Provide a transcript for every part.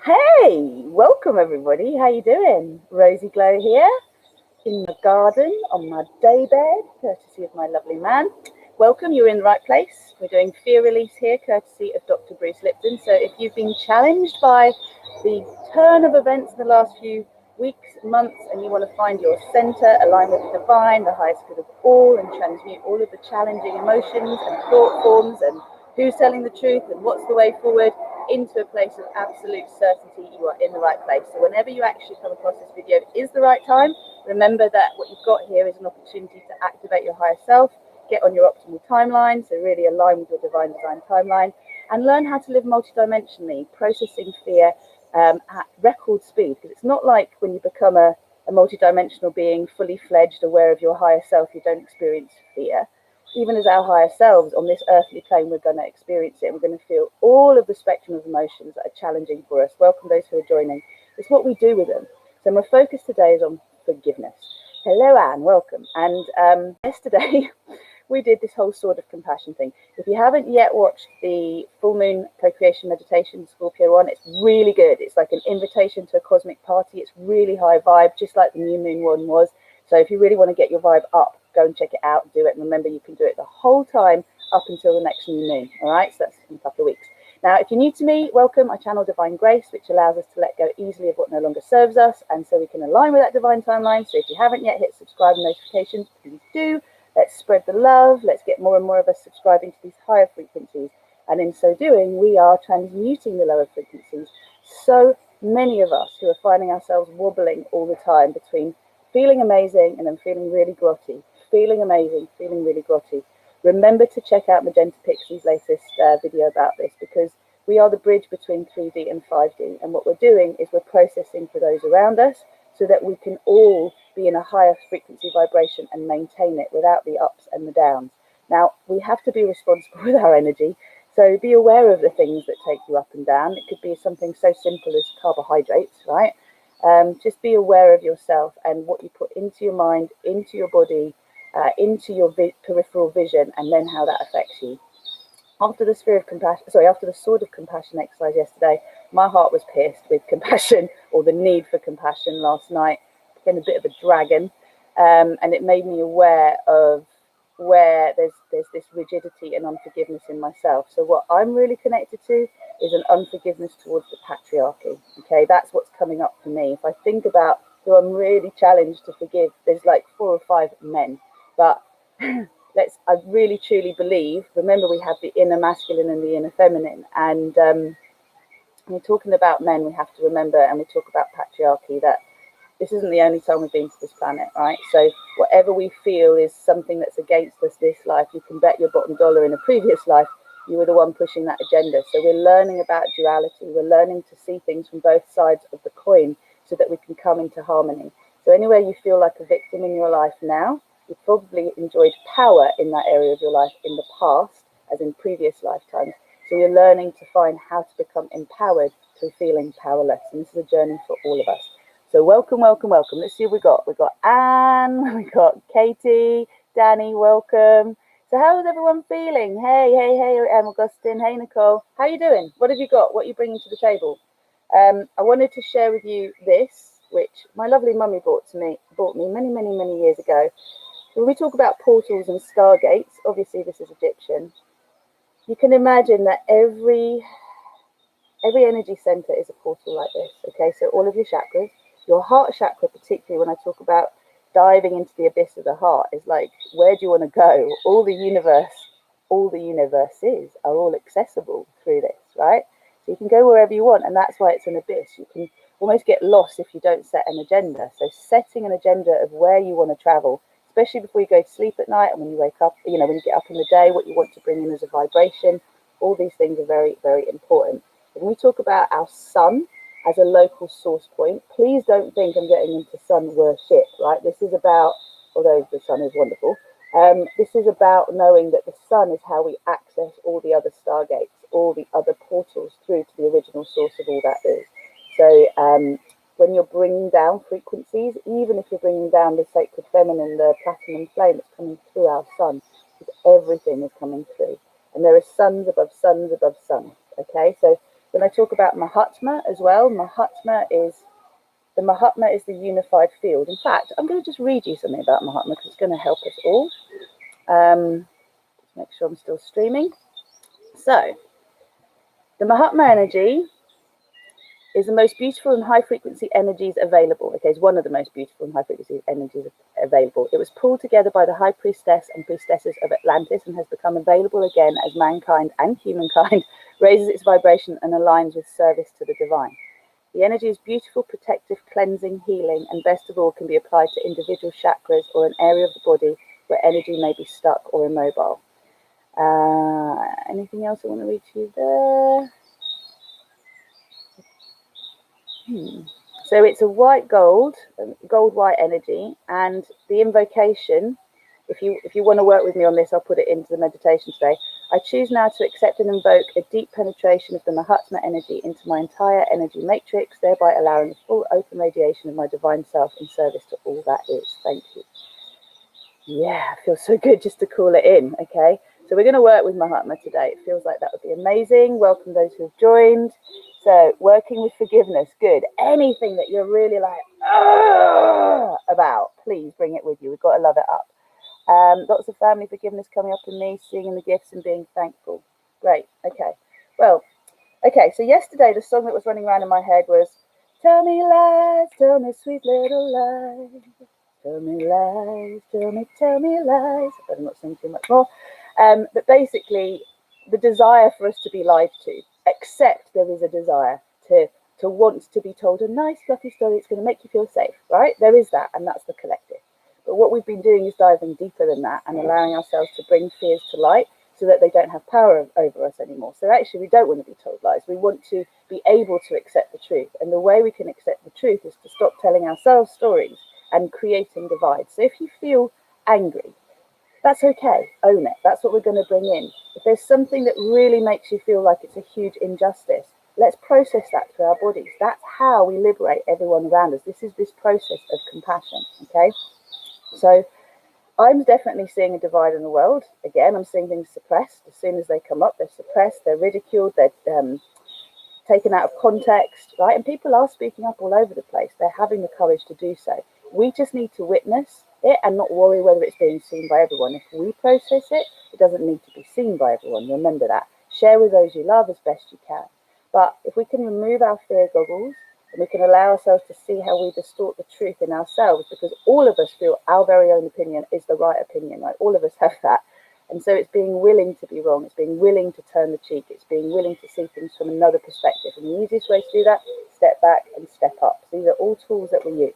Hey, welcome everybody. How you doing? Rosy Glow here in the garden on my day bed, courtesy of my lovely man. Welcome, you're in the right place. We're doing fear release here, courtesy of Dr. Bruce Lipton. So if you've been challenged by the turn of events in the last few weeks, months, and you want to find your center, align with the divine, the highest good of all, and transmute all of the challenging emotions and thought forms and who's telling the truth and what's the way forward into a place of absolute certainty, you are in the right place. So whenever you actually come across this video, it is the right time. Remember that what you've got here is an opportunity to activate your higher self, get on your optimal timeline, so really align with your divine design timeline, and learn how to live multidimensionally, processing fear at record speed. Because it's not like when you become a multidimensional being, fully fledged, aware of your higher self, you don't experience fear. Even as our higher selves on this earthly plane, we're going to experience it. We're going to feel all of the spectrum of emotions that are challenging for us. Welcome those who are joining. It's what we do with them. So my focus today is on forgiveness. Hello, Anne. Welcome. And yesterday we did this whole sword of compassion thing. If you haven't yet watched the full moon co-creation meditation, Scorpio one, it's really good. It's like an invitation to a cosmic party. It's really high vibe, just like the new moon one was. So if you really want to get your vibe up, go and check it out, do it. And remember, you can do it the whole time up until the next new moon. All right, so that's in a couple of weeks. Now, if you're new to me, welcome. I channel Divine Grace, which allows us to let go easily of what no longer serves us, and so we can align with that divine timeline. So if you haven't yet hit subscribe and notifications, please do. Let's spread the love. Let's get more and more of us subscribing to these higher frequencies. And in so doing, we are transmuting the lower frequencies. So many of us who are finding ourselves wobbling all the time between feeling amazing and then feeling really grotty, feeling amazing, feeling really grotty. Remember to check out Magenta Pixie's latest video about this, because we are the bridge between 3D and 5D. And what we're doing is we're processing for those around us so that we can all be in a higher frequency vibration and maintain it without the ups and the downs. Now, we have to be responsible with our energy. So be aware of the things that take you up and down. It could be something so simple as carbohydrates, right? Just be aware of yourself and what you put into your mind, into your body, into your peripheral vision, and then how that affects you. After the after the sword of compassion exercise yesterday, my heart was pierced with compassion, or the need for compassion last night. It became a bit of a dragon, and it made me aware of where there's this rigidity and unforgiveness in myself. So what I'm really connected to is an unforgiveness towards the patriarchy. Okay, that's what's coming up for me. If I think about who I'm really challenged to forgive, there's like 4 or 5 men, but I really truly believe, remember, we have the inner masculine and the inner feminine, and when we're talking about men, we have to remember, and we talk about patriarchy, that this isn't the only time we've been to this planet, right? So whatever we feel is something that's against us this life, you can bet your bottom dollar in a previous life you were the one pushing that agenda. So we're learning about duality. We're learning to see things from both sides of the coin so that we can come into harmony. So anywhere you feel like a victim in your life now, you've probably enjoyed power in that area of your life in the past, as in previous lifetimes. So you're learning to find how to become empowered through feeling powerless. And this is a journey for all of us. So welcome, welcome, welcome. Let's see what we got. We've got Anne, we've got Katie, Danny, welcome. So how is everyone feeling? Hey, Augustine. Hey, Nicole. How are you doing? What have you got? What are you bringing to the table? I wanted to share with you this, which my lovely mummy bought me many, many, many years ago. When we talk about portals and stargates, obviously this is Egyptian. You can imagine that every energy center is a portal like this. Okay, so all of your chakras, your heart chakra, particularly when I talk about diving into the abyss of the heart, is like, where do you want to go? All the universes are all accessible through this, right? So you can go wherever you want, and that's why it's an abyss. You can almost get lost if you don't set an agenda. So setting an agenda of where you want to travel, especially before you go to sleep at night and when you wake up, when you get up in the day, what you want to bring in as a vibration, all these things are very, very important. When we talk about our sun as a local source point, please don't think I'm getting into sun worship, right? This is about, although the sun is wonderful, this is about knowing that the sun is how we access all the other stargates, all the other portals through to the original source of all that is. So when you're bringing down frequencies, even if you're bringing down the sacred feminine, the platinum flame that's coming through our sun, because everything is coming through. And there are suns above suns above suns, okay? So When I talk about Mahatma as well, Mahatma is the unified field. In fact, I'm going to just read you something about Mahatma because it's going to help us all. Just make sure I'm still streaming. So, the Mahatma Energy is the most beautiful and high frequency energies available. Okay, it's one of the most beautiful and high frequency energies available. It was pulled together by the high priestess and priestesses of Atlantis and has become available again as mankind and humankind raises its vibration and aligns with service to the divine. The energy is beautiful, protective, cleansing, healing, and best of all can be applied to individual chakras or an area of the body where energy may be stuck or immobile. Anything else I want to read to you there? So it's a white gold white energy, and the invocation, if you want to work with me on this, I'll put it into the meditation today. I choose now to accept and invoke a deep penetration of the Mahatma energy into my entire energy matrix, thereby allowing the full open radiation of my divine self in service to all that is. Thank you. Yeah, it feels so good just to call it in. Okay, so we're going to work with Mahatma today. It feels like that would be amazing. Welcome those who have joined. So working with forgiveness, good. Anything that you're really like about, please bring it with you. We've got to love it up. Lots of family forgiveness coming up in me, seeing the gifts and being thankful. Great. Okay. Well, okay. So yesterday, the song that was running around in my head was "Tell me lies, tell me sweet little lies. Tell me lies, tell me lies." I better not sing too much more. But basically, the desire for us to be lied to, except there is a desire to want to be told a nice, fluffy story. It's going to make you feel safe, right? There is that, and that's the collective. But what we've been doing is diving deeper than that and allowing ourselves to bring fears to light so that they don't have power over us anymore. So actually, we don't want to be told lies. We want to be able to accept the truth. And the way we can accept the truth is to stop telling ourselves stories and creating divides. So if you feel angry, that's okay. Own it. That's what we're going to bring in. If there's something that really makes you feel like it's a huge injustice, let's process that through our bodies. That's how we liberate everyone around us. This is this process of compassion, okay? So I'm definitely seeing a divide in the world. Again, I'm seeing things suppressed. As soon as they come up, they're suppressed, they're ridiculed, they're taken out of context, right? And people are speaking up all over the place. They're having the courage to do so. We just need to witness it and not worry whether it's being seen by everyone. If we process it, it doesn't need to be seen by everyone. Remember that. Share with those you love as best you can. But if we can remove our fear goggles and we can allow ourselves to see how we distort the truth in ourselves, because all of us feel our very own opinion is the right opinion, right? All of us have that. And so it's being willing to be wrong. It's being willing to turn the cheek. It's being willing to see things from another perspective. And the easiest way to do that, step back and step up. So these are all tools that we use.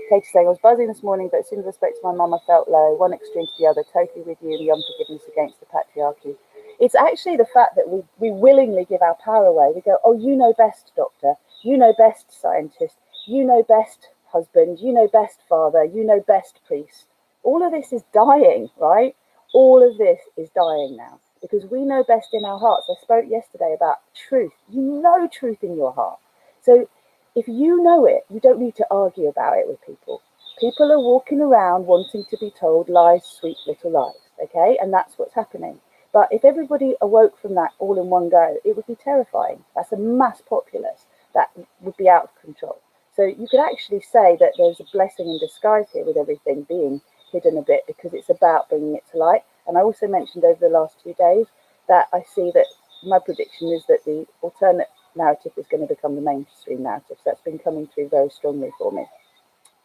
Katie saying, I was buzzing this morning, but as soon as I spoke to my mum, I felt low. One extreme to the other, totally with you in the unforgiveness against the patriarchy. It's actually the fact that we willingly give our power away. We go, oh, you know best, doctor. You know best, scientist. You know best, husband. You know best, father. You know best, priest. All of this is dying, right? All of this is dying now because we know best in our hearts. I spoke yesterday about truth. You know truth in your heart. So if you know it, you don't need to argue about it with people. People are walking around wanting to be told lies, sweet little lies, okay? And that's what's happening. But if everybody awoke from that all in one go, it would be terrifying. That's a mass populace that would be out of control. So you could actually say that there's a blessing in disguise here with everything being hidden a bit because it's about bringing it to light. And I also mentioned over the last 2 days that I see that my prediction is that the alternate narrative is going to become the mainstream narrative. So that's been coming through very strongly for me.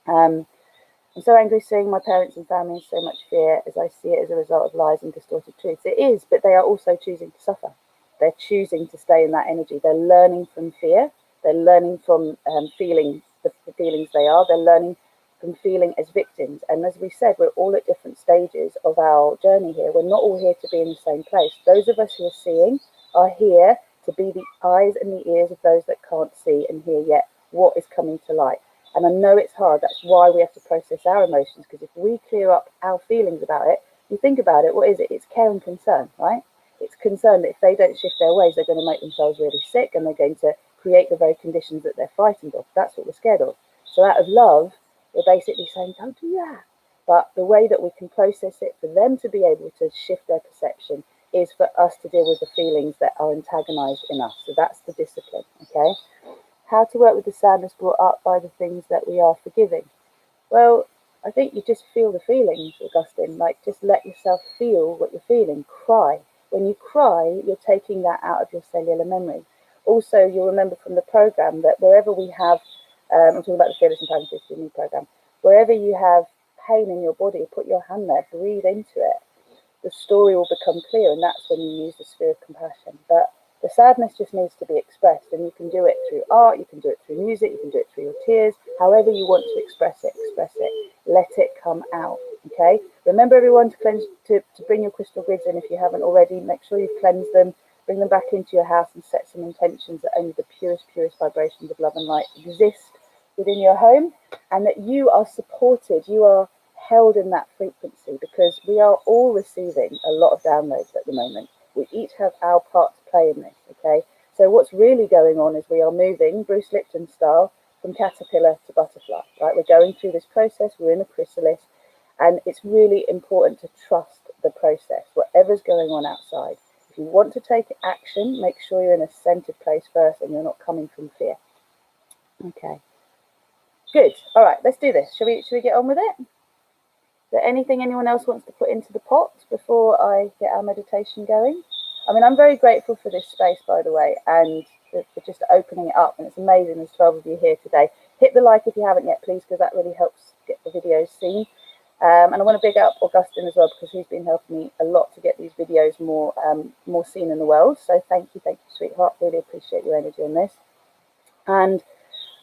I'm so angry seeing my parents and family in so much fear as I see it as a result of lies and distorted truths. It is, but they are also choosing to suffer. They're choosing to stay in that energy. They're learning from fear. They're learning from feeling the feelings they are. They're learning from feeling as victims. And as we said, we're all at different stages of our journey here. We're not all here to be in the same place. Those of us who are seeing are here to be the eyes and the ears of those that can't see and hear yet what is coming to light. And I know it's hard. That's why we have to process our emotions, because if we clear up our feelings about it, you think about it, what is it? It's care and concern, right? It's concern that if they don't shift their ways, they're going to make themselves really sick and they're going to create the very conditions that they're frightened of. That's what we're scared of. So out of love, we're basically saying, don't do that. But the way that we can process it for them to be able to shift their perception is for us to deal with the feelings that are antagonized in us. So that's the discipline, okay? How to work with the sadness brought up by the things that we are forgiving. Well, I think you just feel the feelings, Augustine. Like, just let yourself feel what you're feeling. Cry. When you cry, you're taking that out of your cellular memory. Also, you'll remember from the program that wherever we have, I'm talking about the Fearless and Powerful 15 program, wherever you have pain in your body, put your hand there, breathe into it. The story will become clear, and that's when you use the sphere of compassion. But the sadness just needs to be expressed, and you can do it through art, you can do it through music, you can do it through your tears. However you want to express it, let it come out. Okay, remember everyone to cleanse, to bring your crystal grids in if you haven't already. Make sure you've cleansed them, bring them back into your house, and set some intentions that only the purest vibrations of love and light exist within your home, and that you are supported, you are held in that frequency, because we are all receiving a lot of downloads at the moment. We each have our part to play in this, okay? So what's really going on is we are moving, Bruce Lipton style, from caterpillar to butterfly, right? We're going through this process, we're in a chrysalis, and it's really important to trust the process, whatever's going on outside. If you want to take action, make sure you're in a centered place first and you're not coming from fear. Okay. Good. All right, let's do this. Shall we get on with it? Is there anything anyone else wants to put into the pot before I get our meditation going? I mean, I'm very grateful for this space, by the way, and for just opening it up. And it's amazing there's 12 of you here today. Hit the like if you haven't yet, please, because that really helps get the videos seen. And I want to big up Augustine as well, because he's been helping me a lot to get these videos more seen in the world. So thank you, sweetheart. Really appreciate your energy on this. And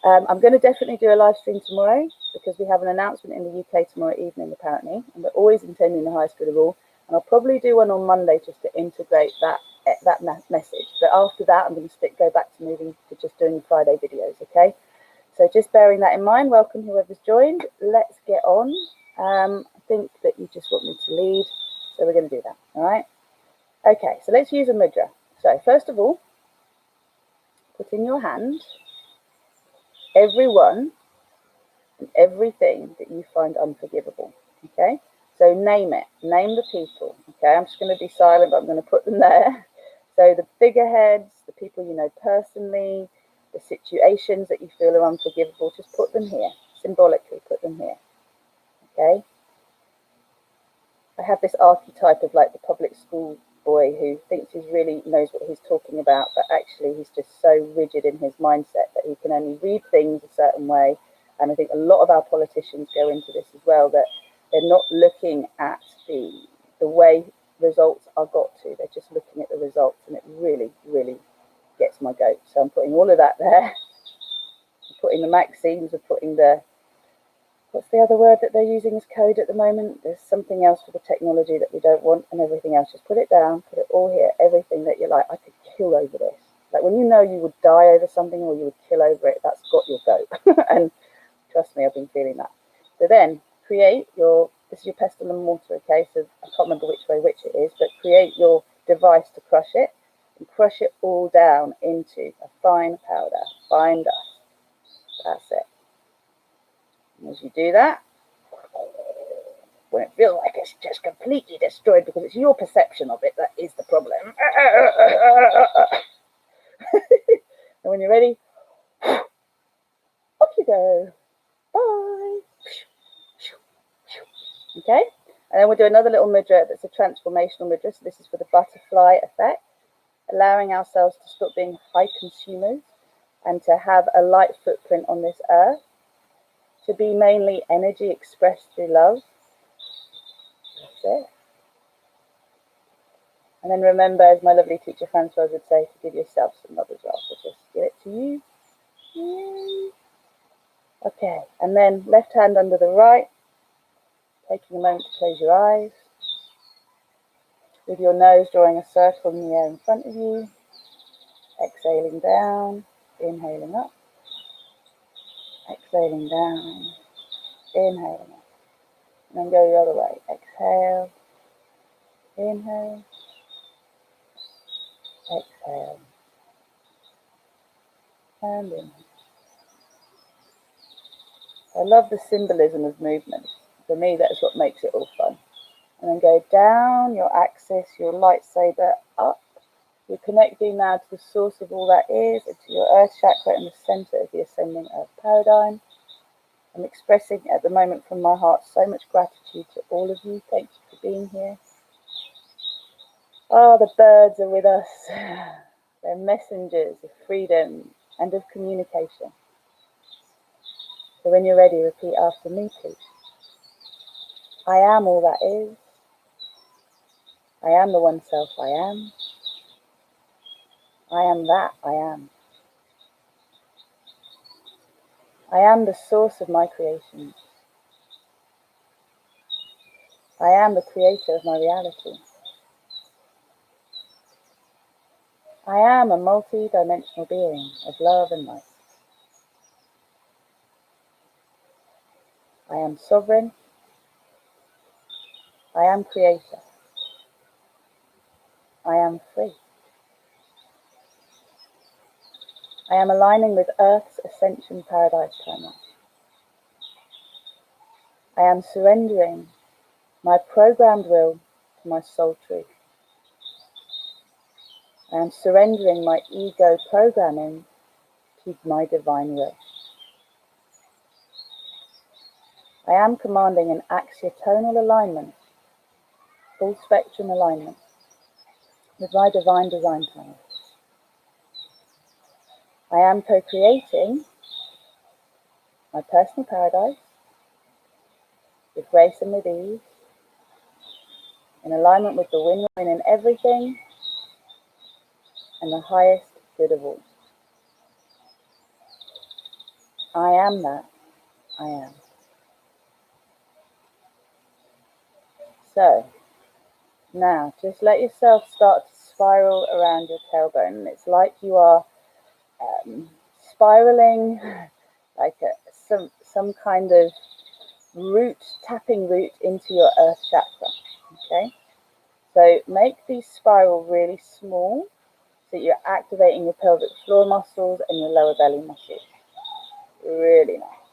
I'm going to definitely do a live stream tomorrow, because we have an announcement in the UK tomorrow evening, apparently, and we're always intending the highest good of all. And I'll probably do one on Monday just to integrate that message. But after that, I'm going to go back to moving to just doing Friday videos, okay? So just bearing that in mind, welcome whoever's joined. Let's get on. I think that you just want me to lead, so we're going to do that, all right? Okay, so let's use a mudra. So first of all, put in your hand everyone and everything that you find unforgivable, okay? So name it, name the people, okay? I'm just going to be silent, but I'm going to put them there. So the figureheads, the people you know personally, the situations that you feel are unforgivable, just put them here, symbolically put them here, okay? I have this archetype of like the public school boy who thinks he really knows what he's talking about, but actually he's just so rigid in his mindset that he can only read things a certain way. And I think a lot of our politicians go into this as well, that they're not looking at the way results are got to. They're just looking at the results, and it really, really gets my goat. So I'm putting all of that there. I'm putting the maxims, I'm putting the, what's the other word that they're using as code at the moment? There's something else for the technology that we don't want, and everything else. Just put it down, put it all here, everything that you're like, I could kill over this. Like when you know you would die over something or you would kill over it, that's got your goat. And trust me, I've been feeling that. So then create your, this is your pestle and mortar, okay? So I can't remember which way which it is, but create your device to crush it, and crush it all down into a fine powder, fine dust. That's it. And as you do that, when it feels like it's just completely destroyed, because it's your perception of it that is the problem. And when you're ready, off you go. Bye. Okay, and then we'll do another little mudra that's a transformational mudra. So this is for the butterfly effect, allowing ourselves to stop being high consumers and to have a light footprint on this earth, to be mainly energy expressed through love. That's it. And then remember, as my lovely teacher Francoise would say, to give yourself some love as well. So just give it to you. Yay. Okay, and then left hand under the right, taking a moment to close your eyes. With your nose drawing a circle in the air in front of you. Exhaling down, inhaling up. Exhaling down, inhaling up. And then go the other way. Exhale, inhale, exhale, and inhale. I love the symbolism of movement. For me, that is what makes it all fun. And then go down your axis, your lightsaber up. You're connecting now to the source of all that is, and to your earth chakra in the center of the ascending earth paradigm. I'm expressing at the moment from my heart so much gratitude to all of you. Thank you for being here. Oh, the birds are with us. They're messengers of freedom and of communication. So when you're ready, repeat after me, please. I am all that is. I am the one self I am. I am that I am. I am the source of my creations. I am the creator of my reality. I am a multi-dimensional being of love and light. I am sovereign. I am creator. I am free. I am aligning with Earth's Ascension Paradise Timeline. I am surrendering my programmed will to my soul truth. I am surrendering my ego programming to my divine will. I am commanding an axiotonal alignment, full spectrum alignment, with my divine design plan. I am co-creating my personal paradise with grace and with ease, in alignment with the win-win in everything and the highest good of all. I am that I am. So, now just let yourself start to spiral around your tailbone. It's like you are spiraling like some kind of tapping root into your earth chakra. Okay, so make these spiral really small so that you're activating your pelvic floor muscles and your lower belly muscles. Really nice.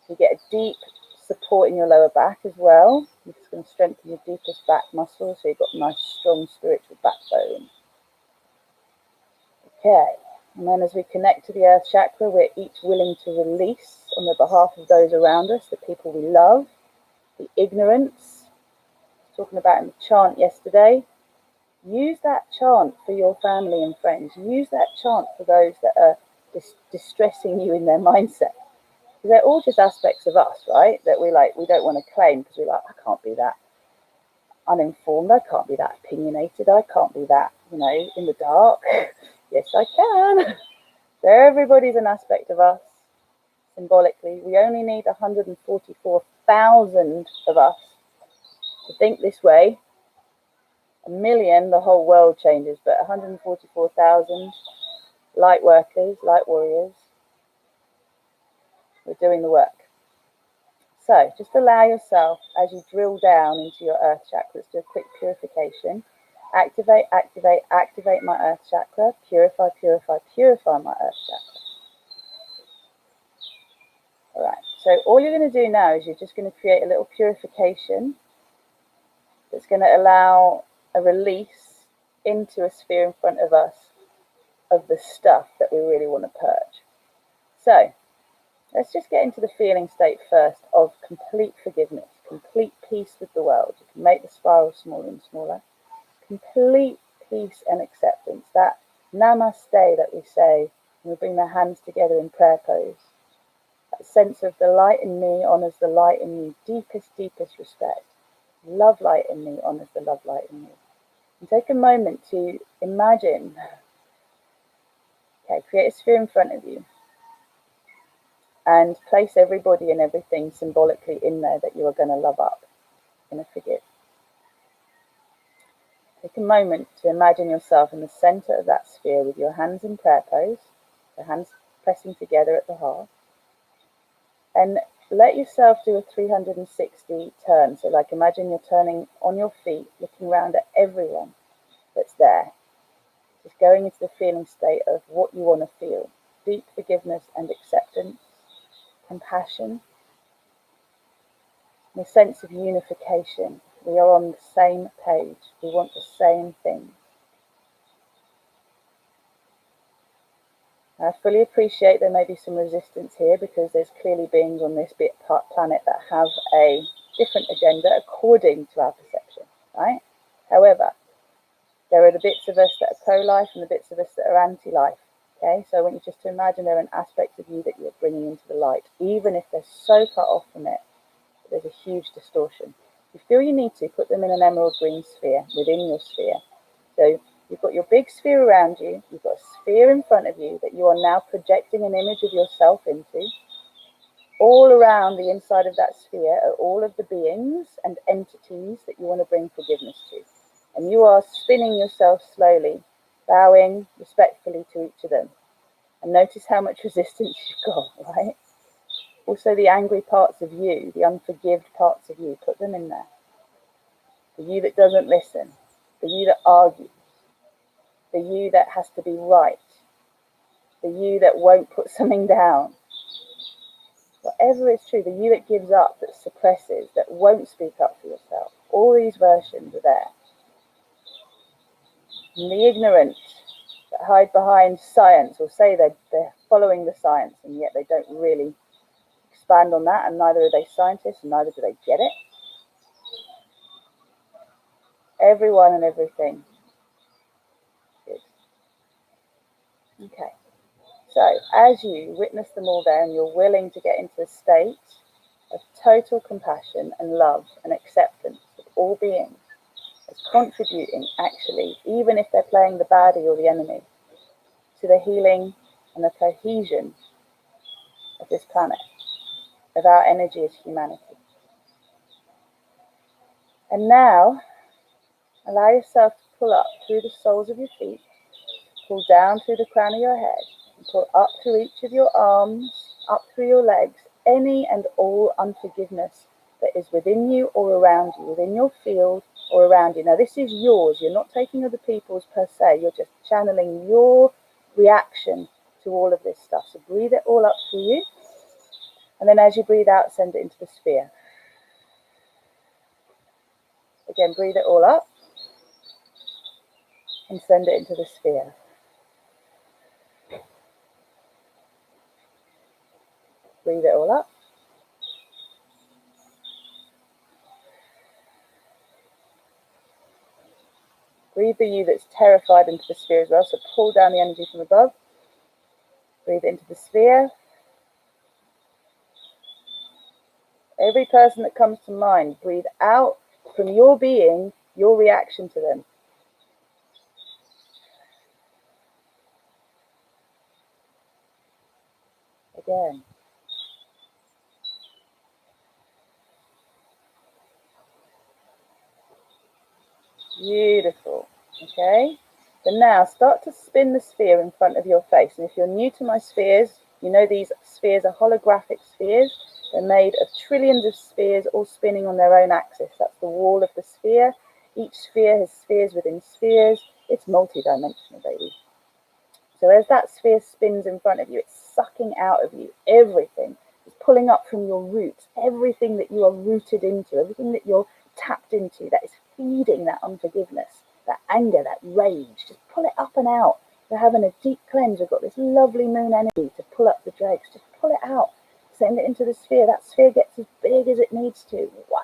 You get a deep support in your lower back as well. This is going to strengthen your deepest back muscles, so you've got a nice strong spiritual backbone. Okay, and then as we connect to the earth chakra, we're each willing to release on the behalf of those around us, the people we love, the ignorance. Talking about in the chant yesterday. Use that chant for your family and friends. Use that chant for those that are distressing you in their mindset. Because they're all just aspects of us, right? That we don't want to claim because we're like, I can't be that uninformed. I can't be that opinionated. I can't be that, in the dark. Yes, I can. So everybody's an aspect of us, symbolically. We only need 144,000 of us to think this way. 1 million, the whole world changes, but 144,000 light workers, light warriors, we're doing the work. So just allow yourself, as you drill down into your earth chakras, do a quick purification. Activate, activate, activate my earth chakra. Purify, purify, purify my earth chakra. All right, so all you're going to do now is you're just going to create a little purification that's going to allow a release into a sphere in front of us of the stuff that we really want to purge. So let's just get into the feeling state first of complete forgiveness, complete peace with the world. You can make the spiral smaller and smaller. Complete peace and acceptance. That namaste that we say when we bring the hands together in prayer pose. That sense of the light in me honors the light in me. Deepest, deepest respect. Love light in me honors the love light in me. And take a moment to imagine. Okay, create a sphere in front of you. And place everybody and everything symbolically in there that you are going to love up, going to forgive. Take a moment to imagine yourself in the center of that sphere with your hands in prayer pose, the hands pressing together at the heart. And let yourself do a 360 turn. So like imagine you're turning on your feet, looking around at everyone that's there. Just going into the feeling state of what you want to feel. Deep forgiveness and acceptance. Compassion, and a sense of unification. We are on the same page. We want the same thing. I fully appreciate there may be some resistance here because there's clearly beings on this planet that have a different agenda according to our perception, right? However, there are the bits of us that are pro-life and the bits of us that are anti-life, okay? So I want you just to imagine there are aspects of you that you're bringing into the light, even if they're so cut off from it, there's a huge distortion. If you feel you need to, put them in an emerald green sphere within your sphere. So you've got your big sphere around you, you've got a sphere in front of you that you are now projecting an image of yourself into. All around the inside of that sphere are all of the beings and entities that you want to bring forgiveness to. And you are spinning yourself slowly, bowing respectfully to each of them. And notice how much resistance you've got, right? Also the angry parts of you, the unforgived parts of you, put them in there. The you that doesn't listen, the you that argues, the you that has to be right, the you that won't put something down. Whatever is true, the you that gives up, that suppresses, that won't speak up for yourself. All these versions are there. And the ignorant that hide behind science or say they're following the science and yet they don't really expand on that, and neither are they scientists and neither do they get it. Everyone and everything. Good. Okay. So as you witness them all there and you're willing to get into a state of total compassion and love and acceptance of all beings as contributing, actually, even if they're playing the baddie or the enemy, to the healing and the cohesion of this planet, of our energy as humanity. And now, allow yourself to pull up through the soles of your feet, pull down through the crown of your head, and pull up through each of your arms, up through your legs, any and all unforgiveness that is within you or around you, within your field or around you. Now this is yours, you're not taking other people's per se, you're just channeling your reaction to all of this stuff. So breathe it all up through you, and then as you breathe out, send it into the sphere. Again, breathe it all up and send it into the sphere. Breathe it all up. Breathe the you that's terrified into the sphere as well. So pull down the energy from above. Breathe it into the sphere. Every person that comes to mind, breathe out from your being, your reaction to them. Again. Beautiful. Okay. So now start to spin the sphere in front of your face. And if you're new to my spheres, you know these spheres are holographic spheres. They're made of trillions of spheres all spinning on their own axis. That's the wall of the sphere. Each sphere has spheres within spheres. It's multi-dimensional, baby. So as that sphere spins in front of you, it's sucking out of you everything. It's pulling up from your roots, everything that you are rooted into, everything that you're tapped into, that is feeding that unforgiveness, that anger, that rage. Just pull it up and out. We're having a deep cleanse. We've got this lovely moon energy to pull up the dregs. Just pull it out. Send it into the sphere. That sphere gets as big as it needs to. Wow.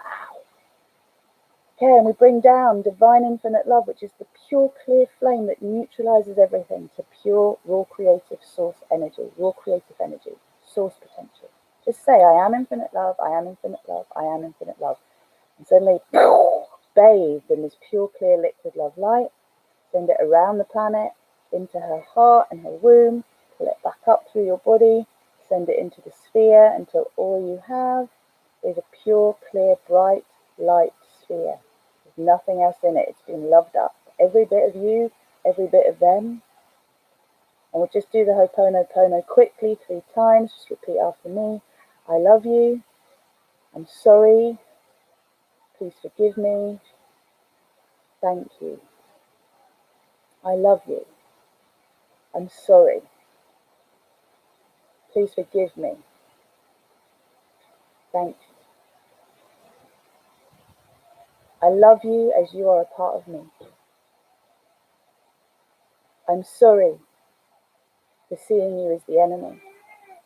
Okay, and we bring down divine infinite love, which is the pure clear flame that neutralizes everything, to pure raw creative source energy, raw creative energy, source potential. Just say, I am infinite love, I am infinite love, I am infinite love. And suddenly, bathed in this pure clear liquid love light, send it around the planet, into her heart and her womb, pull it back up through your body, send it into the sphere until all you have is a pure, clear, bright, light sphere. There's nothing else in it. It's been loved up. Every bit of you, every bit of them. And we'll just do the Ho'oponopono quickly 3 times. Just repeat after me. I love you. I'm sorry. Please forgive me. Thank you. I love you. I'm sorry. Please forgive me. Thank you. I love you as you are a part of me. I'm sorry for seeing you as the enemy,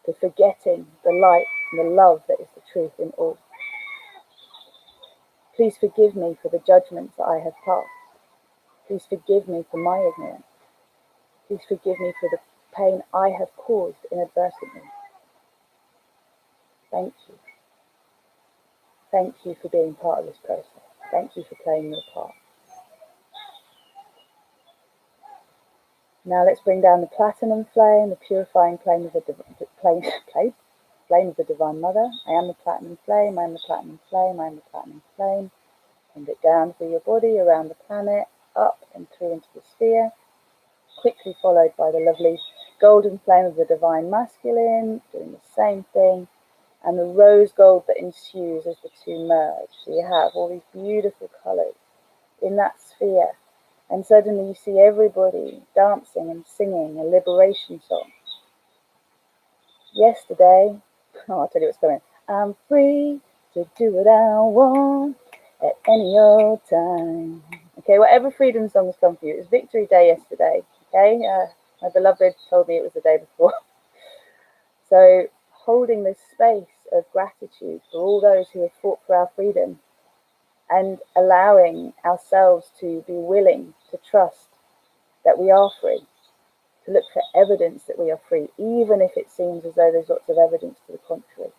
for forgetting the light and the love that is the truth in all. Please forgive me for the judgments that I have passed. Please forgive me for my ignorance. Please forgive me for the pain I have caused inadvertently. Thank you. Thank you for being part of this process. Thank you for playing your part. Now let's bring down the platinum flame, the purifying flame of the flame of the Divine Mother. I am the platinum flame, I am the platinum flame, I am the platinum flame. Send it down through your body, around the planet, up and through into the sphere. Quickly followed by the lovely golden flame of the Divine Masculine, doing the same thing. And the rose gold that ensues as the two merge. So you have all these beautiful colours in that sphere. And suddenly you see everybody dancing and singing a liberation song. Yesterday, I'll tell you what's coming. I'm free to do what I want at any old time. Okay, whatever freedom songs come for you. It was Victory Day yesterday. Okay, my beloved told me it was the day before. So holding this space of gratitude for all those who have fought for our freedom and allowing ourselves to be willing to trust that we are free, to look for evidence that we are free, even if it seems as though there's lots of evidence to the contrary.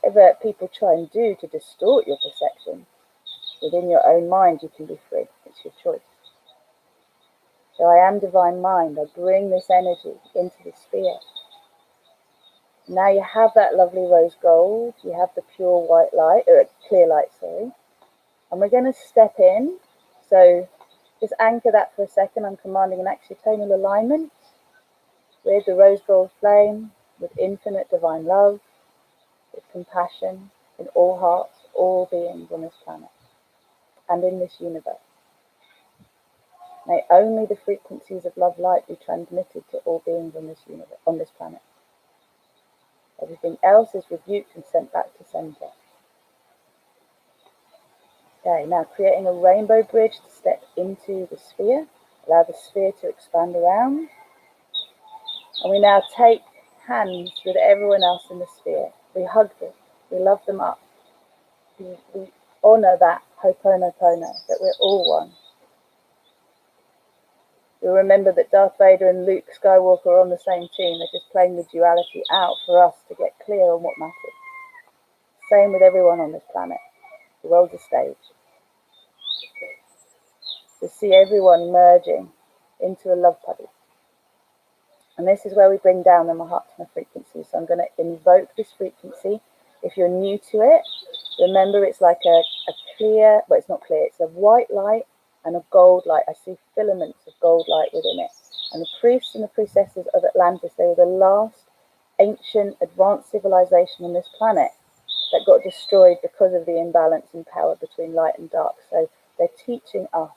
Whatever people try and do to distort your perception, within your own mind you can be free. It's your choice. So I am divine mind. I bring this energy into the sphere. Now you have that lovely rose gold, you have the pure white light, clear light, sorry. And we're going to step in. So just anchor that for a second. I'm commanding an axial alignment with the rose gold flame, with infinite divine love, with compassion in all hearts, all beings on this planet and in this universe. May only the frequencies of love light be transmitted to all beings on this universe, on this planet. Everything else is rebuked and sent back to center. Okay, now creating a rainbow bridge to step into the sphere. Allow the sphere to expand around. And we now take hands with everyone else in the sphere. We hug them. We love them up. We honor that Ho'oponopono, that we're all one. We remember that Darth Vader and Luke Skywalker are on the same team. They're just playing the duality out for us to get clear on what matters. Same with everyone on this planet. The world's a stage. To see everyone merging into a love puddle. And this is where we bring down the Mahatma frequency. So I'm going to invoke this frequency. If you're new to it, remember it's like a clear, well, it's not clear, it's a white light and a gold light. I see filaments of gold light within it. And the priests and the priestesses of Atlantis, they were the last ancient advanced civilization on this planet that got destroyed because of the imbalance in power between light and dark. So they're teaching us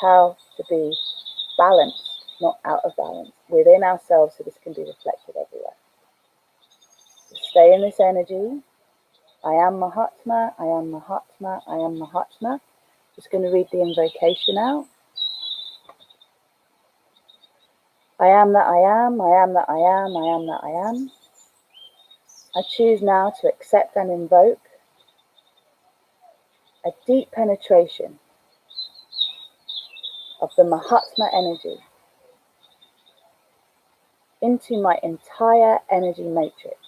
how to be balanced, not out of balance, within ourselves, so this can be reflected everywhere. So stay in this energy. I am Mahatma, I am Mahatma, I am Mahatma. Just going to read the invocation out. I am that I am, I am that I am, I am that I am. I choose now to accept and invoke a deep penetration of the Mahatma energy into my entire energy matrix,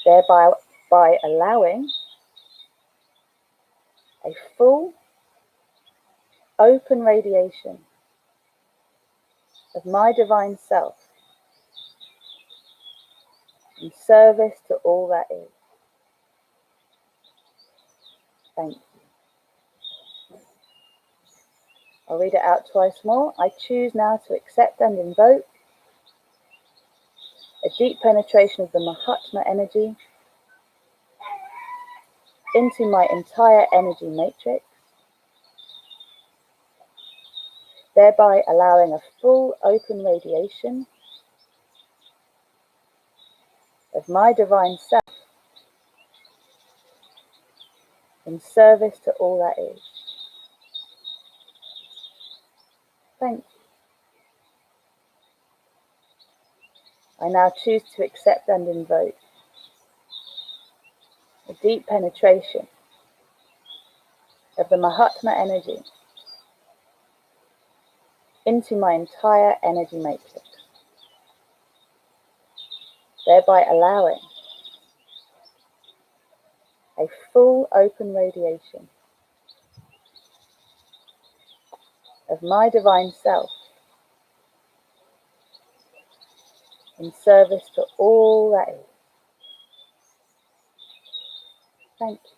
thereby allowing a full, open radiation of my divine self in service to all that is. Thank you. I'll read it out twice more. I choose now to accept and invoke a deep penetration of the Mahatma energy into my entire energy matrix, thereby allowing a full open radiation of my divine self in service to all that is. Thank you. I now choose to accept and invoke a deep penetration of the Mahatma Energy into my entire energy matrix, thereby allowing a full open radiation of my divine self in service to all that is. Thank you.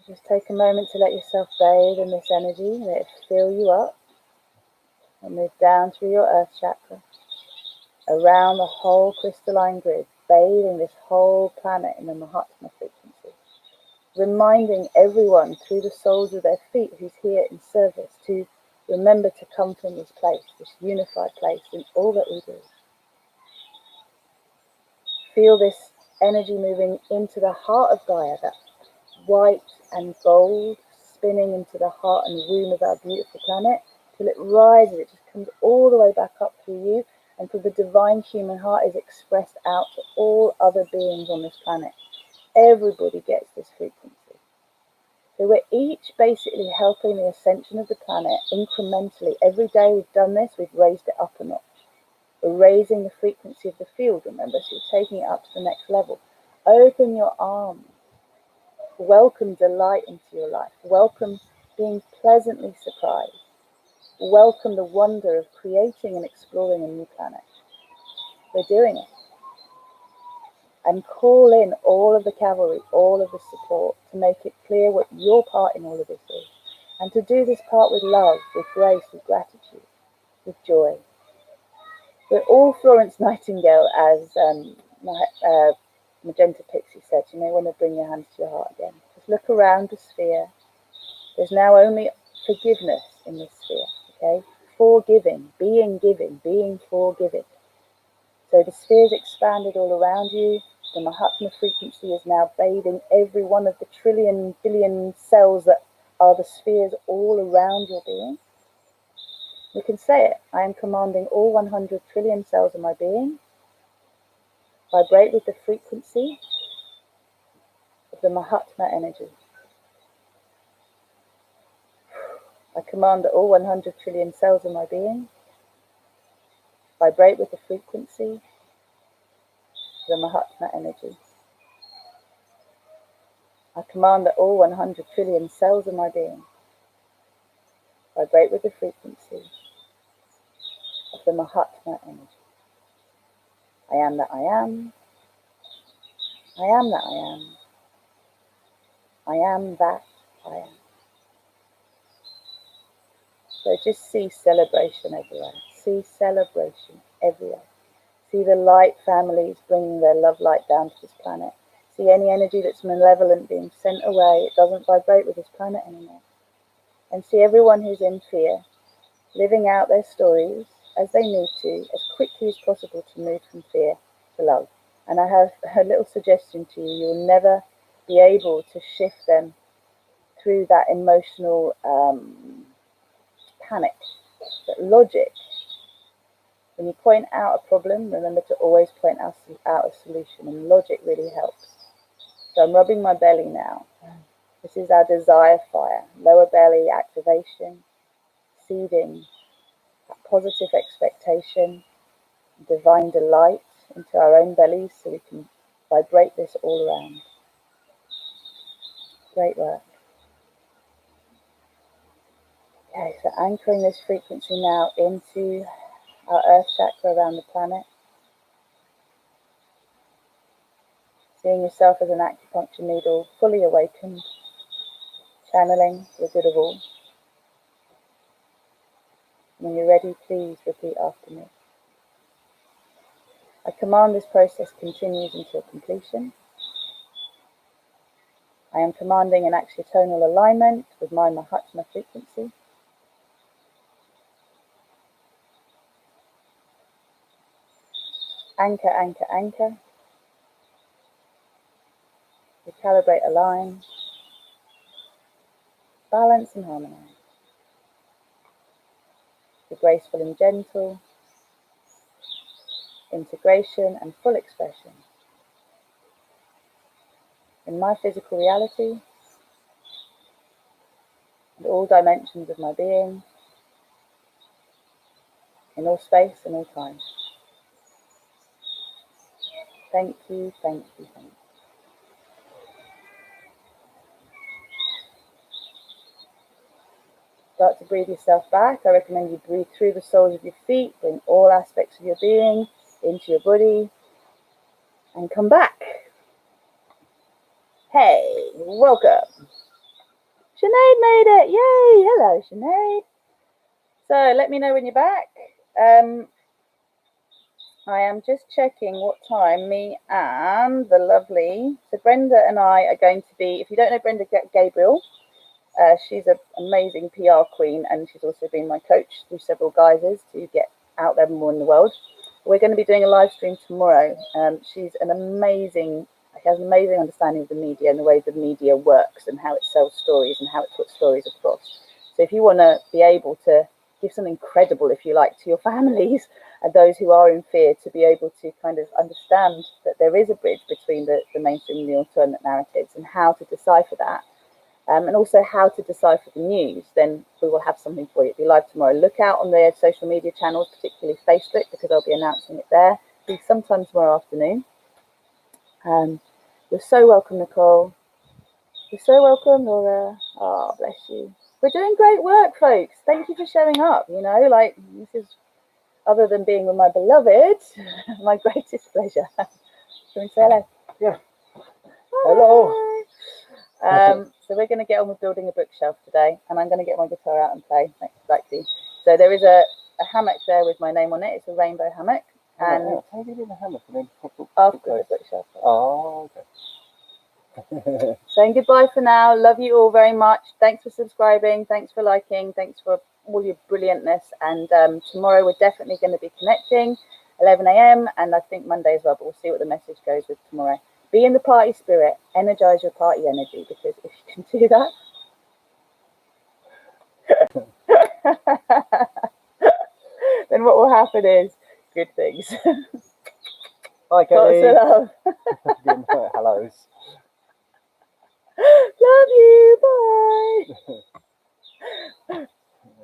Just take a moment to let yourself bathe in this energy, let it fill you up, and move down through your earth chakra, around the whole crystalline grid, bathing this whole planet in the Mahatma frequency, reminding everyone through the soles of their feet who's here in service to remember to come from this place, this unified place in all that we do. Feel this energy moving into the heart of Gaia, that white and gold, spinning into the heart and womb of our beautiful planet, till it rises, it just comes all the way back up through you, until the divine human heart is expressed out to all other beings on this planet. Everybody gets this frequency. So we're each basically helping the ascension of the planet incrementally. Every day we've done this, we've raised it up a notch. We're raising the frequency of the field, remember, so you're taking it up to the next level. Open your arms. Welcome delight into your life. Welcome being pleasantly surprised. Welcome the wonder of creating and exploring a new planet. We're doing it. And call in all of the cavalry, all of the support, to make it clear what your part in all of this is. And to do this part with love, with grace, with gratitude, with joy. We're all Florence Nightingale, as Magenta Pixie said. You may want to bring your hands to your heart again. Just look around the sphere. There's now only forgiveness in this sphere, okay? Forgiving, being forgiving. So the sphere's expanded all around you. The Mahatma frequency is now bathing every one of the trillion, billion cells that are the spheres all around your being. You can say it. I am commanding all 100 trillion cells of my being. Vibrate with the frequency of the Mahatma energy. I command that all 100 trillion cells of my being vibrate with the frequency of the Mahatma energy. I command that all 100 trillion cells of my being vibrate with the frequency of the Mahatma energy. I am that I am. I am that I am. I am that I am. So just see celebration everywhere. See celebration everywhere. See the light families bringing their love light down to this planet. See any energy that's malevolent being sent away. It doesn't vibrate with this planet anymore. And see everyone who's in fear living out their stories as they need to, as quickly as possible, to move from fear to love. And I have a little suggestion to you. You'll never be able to shift them through that emotional panic. But logic, when you point out a problem, remember to always point out a solution, and logic really helps. So I'm rubbing my belly now. This is our desire fire, lower belly activation, seeding that positive expectation, divine delight into our own bellies so we can vibrate this all around. Great work. Okay, so anchoring this frequency now into our earth chakra around the planet. Seeing yourself as an acupuncture needle, fully awakened, channeling the good of all. When you're ready, please repeat after me. I command this process continues until completion. I am commanding an axiatonal alignment with my Mahatma frequency. Anchor, anchor, anchor. recalibrate, align, balance and harmonize. Be graceful and gentle, integration and full expression. In my physical reality, and all dimensions of my being, in all space and all time. Thank you, thank you, thank you. Start to breathe yourself back. I recommend you breathe through the soles of your feet, bring all aspects of your being into your body, and come back. Hey, welcome. Sinead made it. Yay. Hello, Sinead. So let me know when you're back. I am just checking what time me and the lovely, so Brenda and I are going to be, if you don't know Brenda Gabriel, she's an amazing PR queen, and she's also been my coach through several guises to get out there more in the world. We're going to be doing a live stream tomorrow. She's an amazing, she has an amazing understanding of the media and the way the media works and how it sells stories and how it puts stories across. So if you want to be able to give something credible, if you like, to your families and those who are in fear, to be able to kind of understand that there is a bridge between the mainstream and the alternate narratives and how to decipher that, and also how to decipher the news, then we will have something for you. It'll be live tomorrow. Look out on their social media channels, particularly Facebook, because I'll be announcing it there. It'll be sometime tomorrow afternoon. You're so welcome, Nicole. You're so welcome, Laura. Oh, bless you. We're doing great work, folks. Thank you for showing up. You know, like, this is, other than being with my beloved, my greatest pleasure. Can we say hello? Yeah. Hello. So we're going to get on with building a bookshelf today, and I'm going to get my guitar out and play. Exactly. So there is a hammock there with my name on it. It's a rainbow hammock. And how do you do the hammock? And then after the bookshelf. Oh, okay. Saying goodbye for now. Love you all very much. Thanks for subscribing. Thanks for liking. Thanks for all your brilliantness. And tomorrow we're definitely going to be connecting, 11 a.m. and I think Monday as well, but we'll see what the message goes with tomorrow. Be in the party spirit. Energize your party energy, because if you can do that, then what will happen is good things. Hi, Katie. Lots of love. Good night. Hellos. Love you. Bye.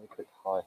Quick hi.